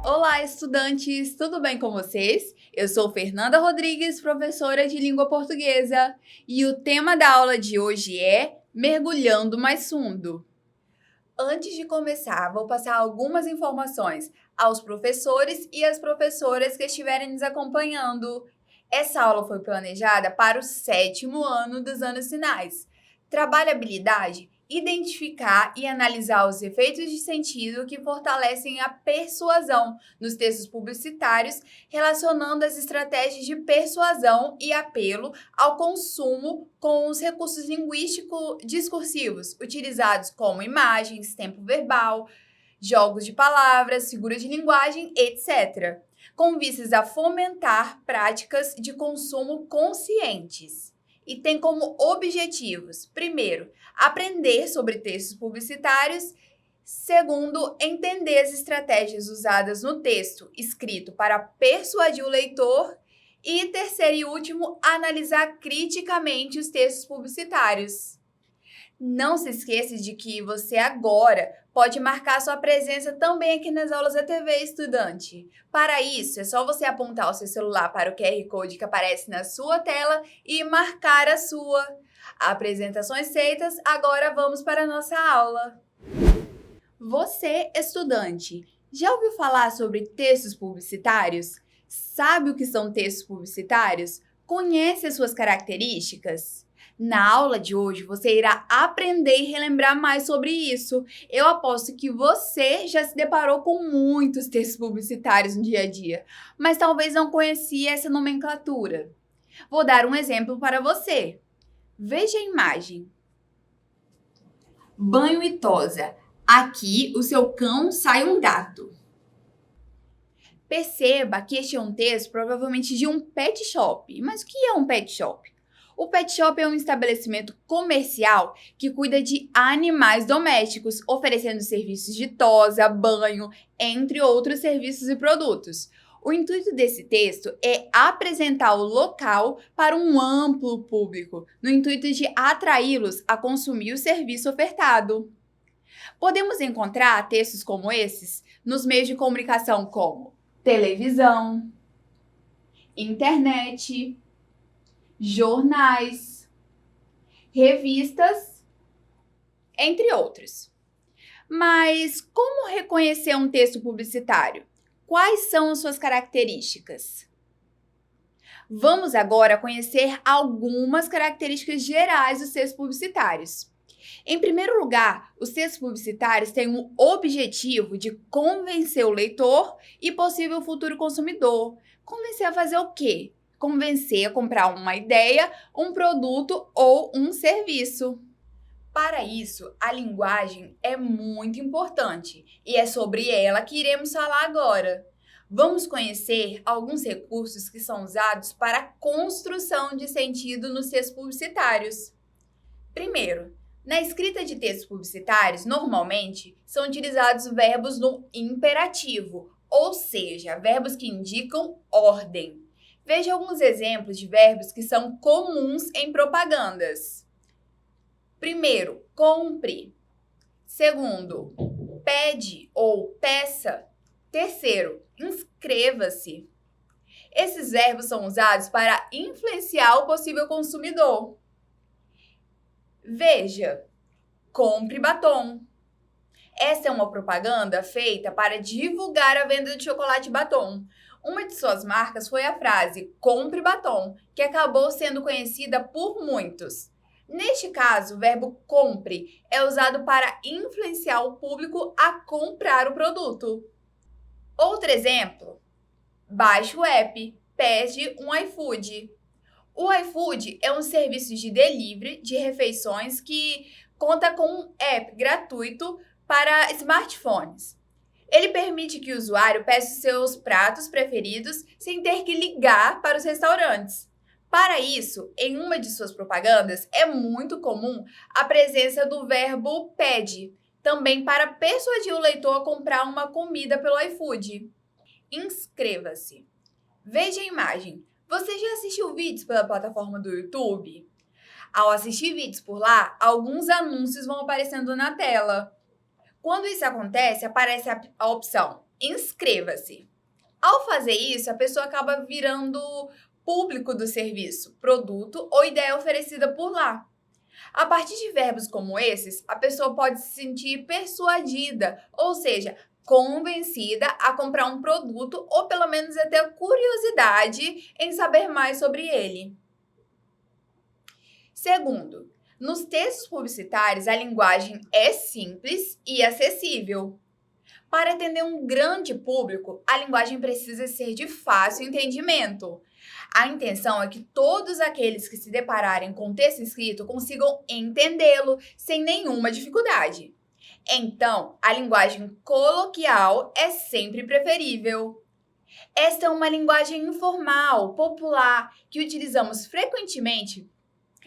Olá, estudantes! Tudo bem com vocês? Eu sou Fernanda Rodrigues, professora de língua portuguesa, e o tema da aula de hoje é Mergulhando Mais Fundo. Antes de começar, vou passar algumas informações aos professores e às professoras que estiverem nos acompanhando. Essa aula foi planejada para o 7º ano dos anos finais. Trabalhe a habilidade identificar e analisar os efeitos de sentido que fortalecem a persuasão nos textos publicitários, relacionando as estratégias de persuasão e apelo ao consumo com os recursos linguístico-discursivos, utilizados como imagens, tempo verbal, jogos de palavras, figuras de linguagem, etc., com vistas a fomentar práticas de consumo conscientes. E tem como objetivos, primeiro, aprender sobre textos publicitários, segundo, entender as estratégias usadas no texto escrito para persuadir o leitor e, terceiro e último, analisar criticamente os textos publicitários. Não se esqueça de que você agora pode marcar sua presença também aqui nas aulas da TV, estudante. Para isso, é só você apontar o seu celular para o QR Code que aparece na sua tela e marcar a sua. Apresentações feitas, agora vamos para a nossa aula. Você, estudante, já ouviu falar sobre textos publicitários? Sabe o que são textos publicitários? Conhece as suas características? Na aula de hoje, você irá aprender e relembrar mais sobre isso. Eu aposto que você já se deparou com muitos textos publicitários no dia a dia, mas talvez não conhecia essa nomenclatura. Vou dar um exemplo para você. Veja a imagem. Banho e tosa. Aqui, o seu cão sai um gato. Perceba que este é um texto provavelmente de um pet shop. Mas o que é um pet shop? O pet shop é um estabelecimento comercial que cuida de animais domésticos, oferecendo serviços de tosa, banho, entre outros serviços e produtos. O intuito desse texto é apresentar o local para um amplo público, no intuito de atraí-los a consumir o serviço ofertado. Podemos encontrar textos como esses nos meios de comunicação como televisão, internet, jornais, revistas, entre outros. Mas como reconhecer um texto publicitário? Quais são suas características? Vamos agora conhecer algumas características gerais dos textos publicitários. Em primeiro lugar, os textos publicitários têm o objetivo de convencer o leitor e possível futuro consumidor. Convencer a fazer o quê? Convencer a comprar uma ideia, um produto ou um serviço. Para isso, a linguagem é muito importante e é sobre ela que iremos falar agora. Vamos conhecer alguns recursos que são usados para a construção de sentido nos textos publicitários. Primeiro, na escrita de textos publicitários, normalmente são utilizados verbos no imperativo, ou seja, verbos que indicam ordem. Veja alguns exemplos de verbos que são comuns em propagandas. Primeiro, compre. Segundo, pede ou peça. Terceiro, inscreva-se. Esses verbos são usados para influenciar o possível consumidor. Veja, compre batom. Essa é uma propaganda feita para divulgar a venda de chocolate batom. Uma de suas marcas foi a frase "compre batom", que acabou sendo conhecida por muitos. Neste caso, o verbo compre é usado para influenciar o público a comprar o produto. Outro exemplo, baixe o app, pede um iFood. O iFood é um serviço de delivery de refeições que conta com um app gratuito para smartphones. Ele permite que o usuário peça seus pratos preferidos sem ter que ligar para os restaurantes. Para isso, em uma de suas propagandas, é muito comum a presença do verbo pede, Também para persuadir o leitor a comprar uma comida pelo iFood. Inscreva-se. Veja a imagem. Você já assistiu vídeos pela plataforma do YouTube? Ao assistir vídeos por lá, alguns anúncios vão aparecendo na tela. Quando isso acontece, aparece a opção inscreva-se. Ao fazer isso, a pessoa acaba virando público do serviço, produto ou ideia oferecida por lá. A partir de verbos como esses, a pessoa pode se sentir persuadida, ou seja, convencida a comprar um produto ou pelo menos a ter curiosidade em saber mais sobre ele. Segundo, nos textos publicitários a linguagem é simples e acessível. Para atender um grande público, a linguagem precisa ser de fácil entendimento. A intenção é que todos aqueles que se depararem com o texto escrito consigam entendê-lo sem nenhuma dificuldade. Então, a linguagem coloquial é sempre preferível. Esta é uma linguagem informal, popular, que utilizamos frequentemente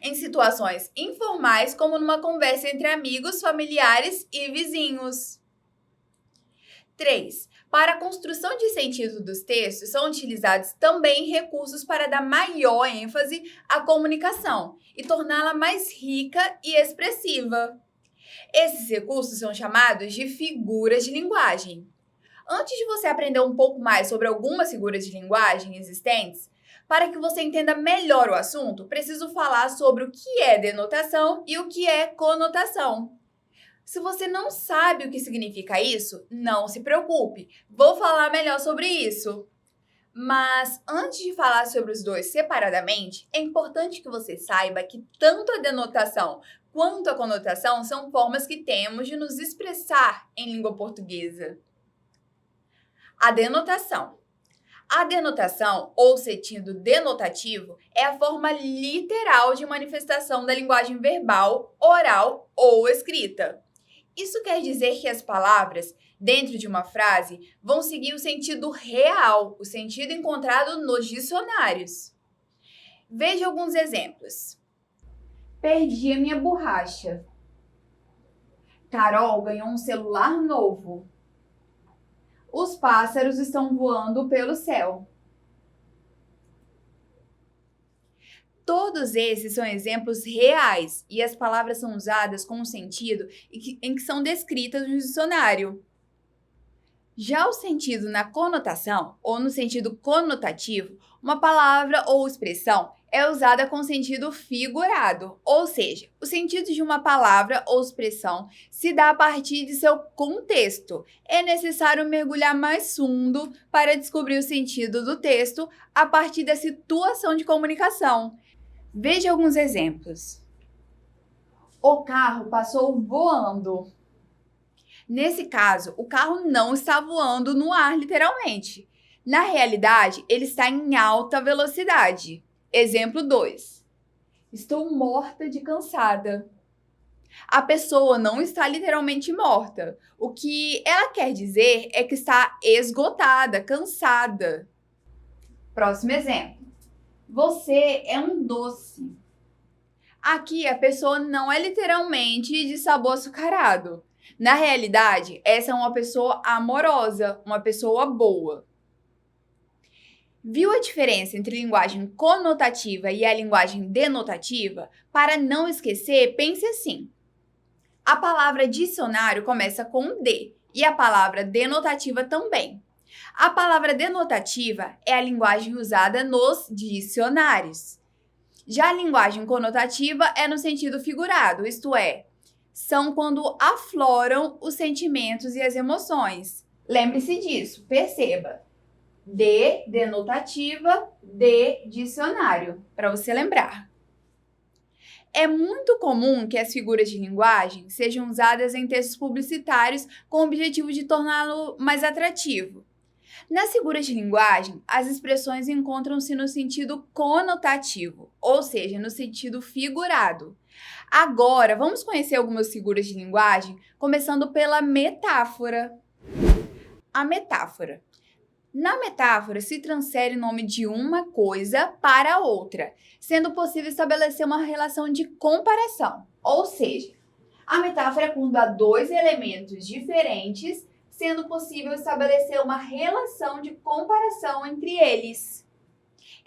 em situações informais, como numa conversa entre amigos, familiares e vizinhos. 3. Para a construção de sentido dos textos, são utilizados também recursos para dar maior ênfase à comunicação e torná-la mais rica e expressiva. Esses recursos são chamados de figuras de linguagem. Antes de você aprender um pouco mais sobre algumas figuras de linguagem existentes, para que você entenda melhor o assunto, preciso falar sobre o que é denotação e o que é conotação. Se você não sabe o que significa isso, não se preocupe, vou falar melhor sobre isso. Mas antes de falar sobre os dois separadamente, é importante que você saiba que tanto a denotação quanto a conotação são formas que temos de nos expressar em língua portuguesa. A denotação. A denotação, ou sentido denotativo, é a forma literal de manifestação da linguagem verbal, oral ou escrita. Isso quer dizer que as palavras, dentro de uma frase, vão seguir o sentido real, o sentido encontrado nos dicionários. Veja alguns exemplos. Perdi a minha borracha. Carol ganhou um celular novo. Os pássaros estão voando pelo céu. Todos esses são exemplos reais e as palavras são usadas com um sentido em que são descritas no dicionário. Já o sentido na conotação, ou no sentido conotativo, uma palavra ou expressão é usada com sentido figurado, ou seja, o sentido de uma palavra ou expressão se dá a partir de seu contexto. É necessário mergulhar mais fundo para descobrir o sentido do texto a partir da situação de comunicação. Veja alguns exemplos. O carro passou voando. Nesse caso, o carro não está voando no ar, literalmente. Na realidade, ele está em alta velocidade. Exemplo 2. Estou morta de cansada. A pessoa não está literalmente morta. O que ela quer dizer é que está esgotada, cansada. Próximo exemplo. Você é um doce. Aqui a pessoa não é literalmente de sabor açucarado. Na realidade, essa é uma pessoa amorosa, uma pessoa boa. Viu a diferença entre a linguagem conotativa e a linguagem denotativa? Para não esquecer, pense assim. A palavra dicionário começa com D e a palavra denotativa também. A palavra denotativa é a linguagem usada nos dicionários. Já a linguagem conotativa é no sentido figurado, isto é, são quando afloram os sentimentos e as emoções. Lembre-se disso, perceba. D, denotativa, D, dicionário, para você lembrar. É muito comum que as figuras de linguagem sejam usadas em textos publicitários com o objetivo de torná-lo mais atrativo. Nas figuras de linguagem, as expressões encontram-se no sentido conotativo, ou seja, no sentido figurado. Agora, vamos conhecer algumas figuras de linguagem, começando pela metáfora. A metáfora. Na metáfora, se transfere o nome de uma coisa para outra, sendo possível estabelecer uma relação de comparação. Ou seja, A metáfora é quando há dois elementos diferentes, sendo possível estabelecer uma relação de comparação entre eles.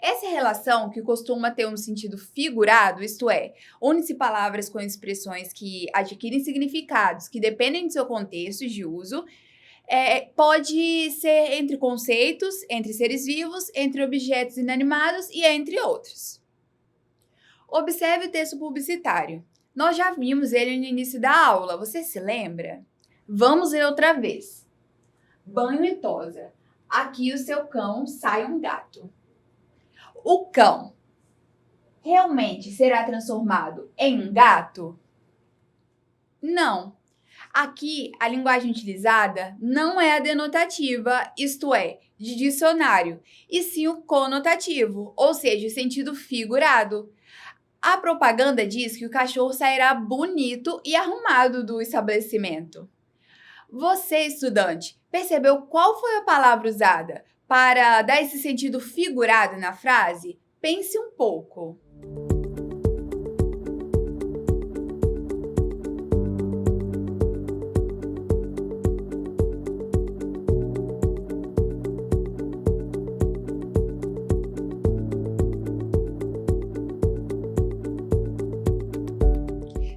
Essa relação, que costuma ter um sentido figurado, isto é, une-se palavras com expressões que adquirem significados que dependem do seu contexto de uso, pode ser entre conceitos, entre seres vivos, entre objetos inanimados e entre outros. Observe o texto publicitário. Nós já vimos ele no início da aula, você se lembra? Vamos ler outra vez. Banho e tosa. Aqui o seu cão sai um gato. O cão realmente será transformado em um gato? Não. Aqui, a linguagem utilizada não é a denotativa, isto é, de dicionário, e sim o conotativo, ou seja, o sentido figurado. A propaganda diz que o cachorro sairá bonito e arrumado do estabelecimento. Você, estudante, percebeu qual foi a palavra usada para dar esse sentido figurado na frase? Pense um pouco.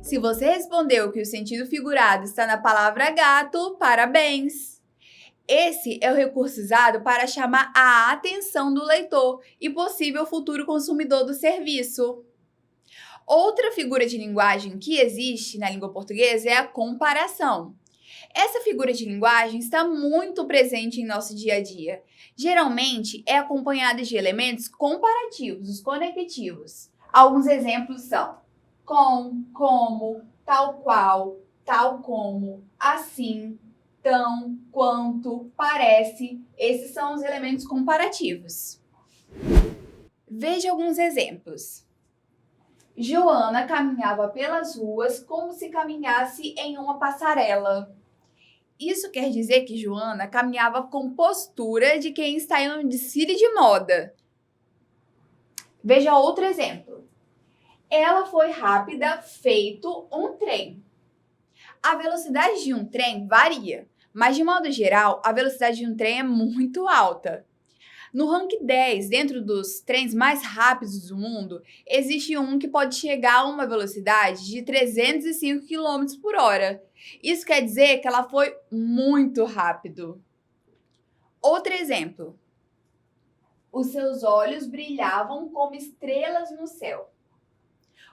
Se você respondeu que o sentido figurado está na palavra gato, parabéns! Esse é o recurso usado para chamar a atenção do leitor e possível futuro consumidor do serviço. Outra figura de linguagem que existe na língua portuguesa é a comparação. Essa figura de linguagem está muito presente em nosso dia a dia. Geralmente é acompanhada de elementos comparativos, os conectivos. Alguns exemplos são com, como, tal qual, tal como, assim, tão, quanto, parece. Esses são os elementos comparativos. Veja alguns exemplos. Joana caminhava pelas ruas como se caminhasse em uma passarela. Isso quer dizer que Joana caminhava com postura de quem está em um desfile de moda. Veja outro exemplo. Ela foi rápida, feito um trem. A velocidade de um trem varia, mas de modo geral, a velocidade de um trem é muito alta. No ranking 10, dentro dos trens mais rápidos do mundo, existe um que pode chegar a uma velocidade de 305 km por hora. Isso quer dizer que ela foi muito rápido. Outro exemplo. Os seus olhos brilhavam como estrelas no céu.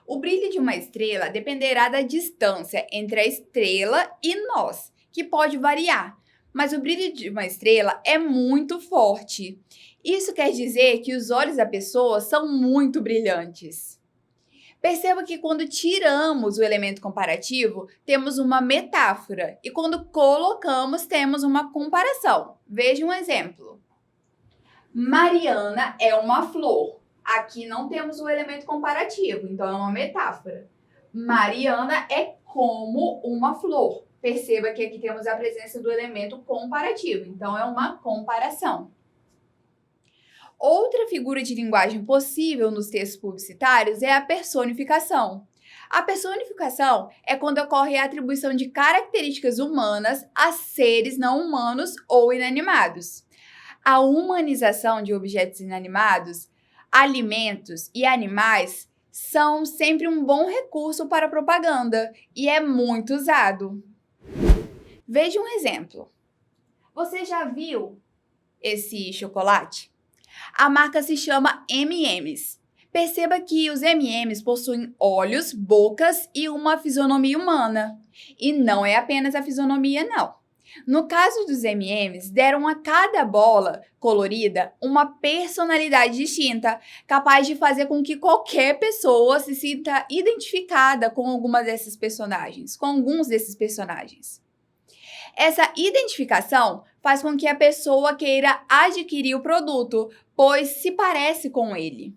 O brilho de uma estrela dependerá da distância entre a estrela e nós, que pode variar, mas o brilho de uma estrela é muito forte. Isso quer dizer que os olhos da pessoa são muito brilhantes. Perceba que quando tiramos o elemento comparativo, temos uma metáfora, e quando colocamos, temos uma comparação. Veja um exemplo. Mariana é uma flor. Aqui não temos o elemento comparativo, então é uma metáfora. Mariana é como uma flor. Perceba que aqui temos a presença do elemento comparativo, então é uma comparação. Outra figura de linguagem possível nos textos publicitários é a personificação. A personificação é quando ocorre a atribuição de características humanas a seres não humanos ou inanimados. A humanização de objetos inanimados, alimentos e animais são sempre um bom recurso para a propaganda e é muito usado. Veja um exemplo. Você já viu esse chocolate? A marca se chama M&M's. Perceba que os M&M's possuem olhos, bocas e uma fisionomia humana. E não é apenas a fisionomia, não. No caso dos M&M's, deram a cada bola colorida uma personalidade distinta, capaz de fazer com que qualquer pessoa se sinta identificada com alguns desses personagens. Essa identificação faz com que a pessoa queira adquirir o produto, pois se parece com ele.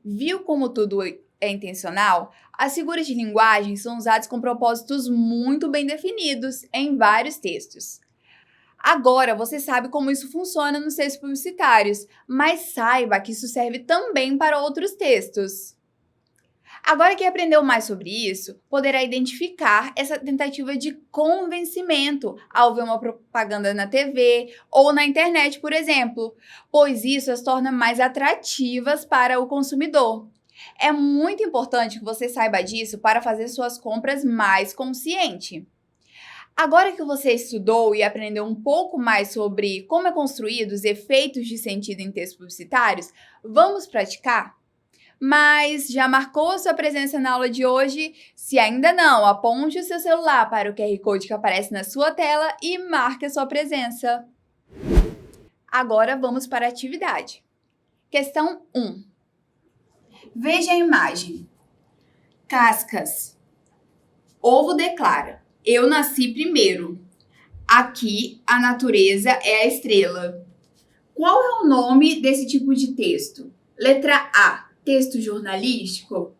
Viu como tudo é intencional? As figuras de linguagem são usadas com propósitos muito bem definidos em vários textos. Agora você sabe como isso funciona nos textos publicitários, mas saiba que isso serve também para outros textos. Agora que aprendeu mais sobre isso, poderá identificar essa tentativa de convencimento ao ver uma propaganda na TV ou na internet, por exemplo, pois isso as torna mais atrativas para o consumidor. É muito importante que você saiba disso para fazer suas compras mais consciente. Agora que você estudou e aprendeu um pouco mais sobre como é construído os efeitos de sentido em textos publicitários, vamos praticar? Mas já marcou a sua presença na aula de hoje? Se ainda não, aponte o seu celular para o QR Code que aparece na sua tela e marque a sua presença. Agora vamos para a atividade. Questão 1. Veja a imagem. Cascas. Ovo declara: eu nasci primeiro. Aqui a natureza é a estrela. Qual é o nome desse tipo de texto? Letra A, texto jornalístico.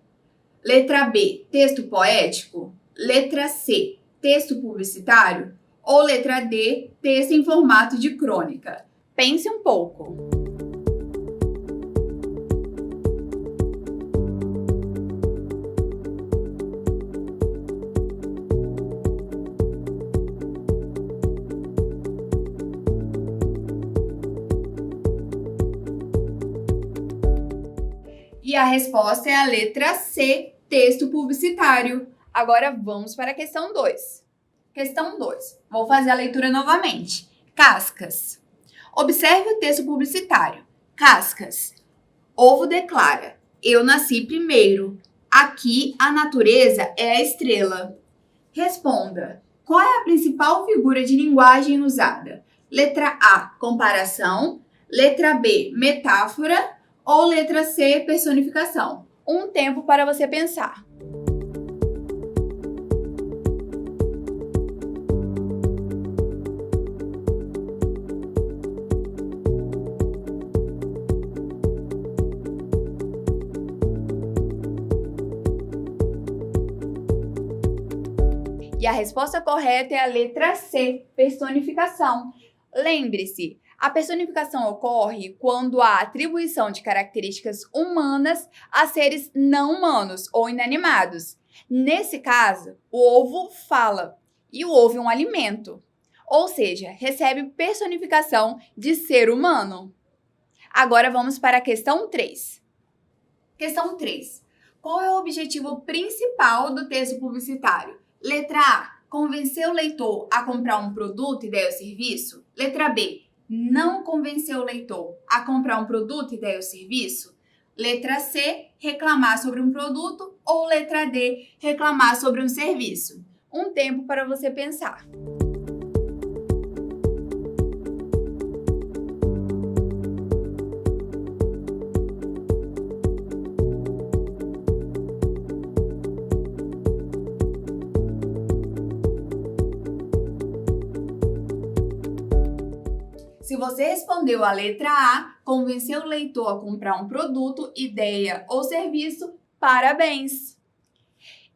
Letra B, texto poético. Letra C, texto publicitário. Ou letra D, texto em formato de crônica. Pense um pouco. E a resposta é a letra C, texto publicitário. Agora vamos para a questão 2. Questão 2. Vou fazer a leitura novamente. Cascas. Observe o texto publicitário. Cascas. Ovo declara: eu nasci primeiro. Aqui a natureza é a estrela. Responda. Qual é a principal figura de linguagem usada? Letra A, comparação. Letra B, metáfora. Ou letra C, personificação. Um tempo para você pensar. E a resposta correta é a letra C, personificação. Lembre-se, a personificação ocorre quando há atribuição de características humanas a seres não humanos ou inanimados. Nesse caso, o ovo fala e o ovo é um alimento, ou seja, recebe personificação de ser humano. Agora vamos para a questão 3. Questão 3. Qual é o objetivo principal do texto publicitário? Letra A, convencer o leitor a comprar um produto, ideia ou serviço? Letra B, não convencer o leitor a comprar um produto, ideia ou serviço? Letra C, reclamar sobre um produto. Ou letra D, reclamar sobre um serviço? Um tempo para você pensar. Se você respondeu a letra A, convencer o leitor a comprar um produto, ideia ou serviço, parabéns!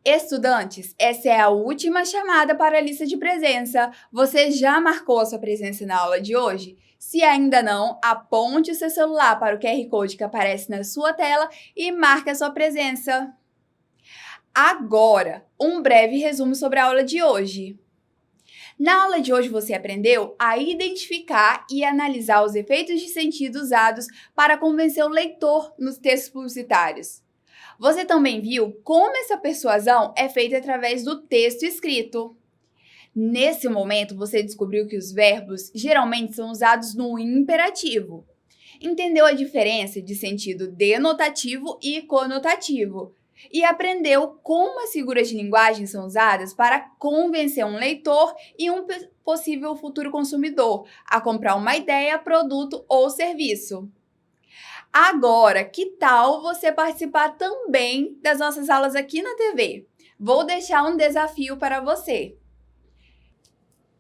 Estudantes, essa é a última chamada para a lista de presença. Você já marcou a sua presença na aula de hoje? Se ainda não, aponte o seu celular para o QR Code que aparece na sua tela e marque a sua presença. Agora, um breve resumo sobre a aula de hoje. Na aula de hoje você aprendeu a identificar e analisar os efeitos de sentido usados para convencer o leitor nos textos publicitários. Você também viu como essa persuasão é feita através do texto escrito. Nesse momento você descobriu que os verbos geralmente são usados no imperativo. Entendeu a diferença de sentido denotativo e conotativo. E aprendeu como as figuras de linguagem são usadas para convencer um leitor e um possível futuro consumidor a comprar uma ideia, produto ou serviço. Agora, que tal você participar também das nossas aulas aqui na TV? Vou deixar um desafio para você.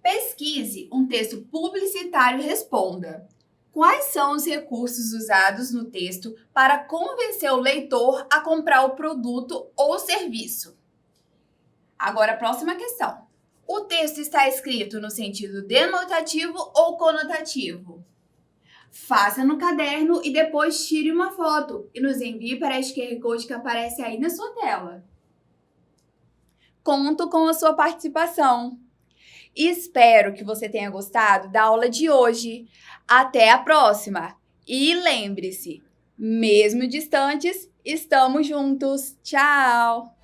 Pesquise um texto publicitário e responda: quais são os recursos usados no texto para convencer o leitor a comprar o produto ou serviço? Agora, a próxima questão. O texto está escrito no sentido denotativo ou conotativo? Faça no caderno e depois tire uma foto e nos envie para a QR Code que aparece aí na sua tela. Conto com a sua participação. Espero que você tenha gostado da aula de hoje. Até a próxima! E lembre-se, mesmo distantes, estamos juntos. Tchau!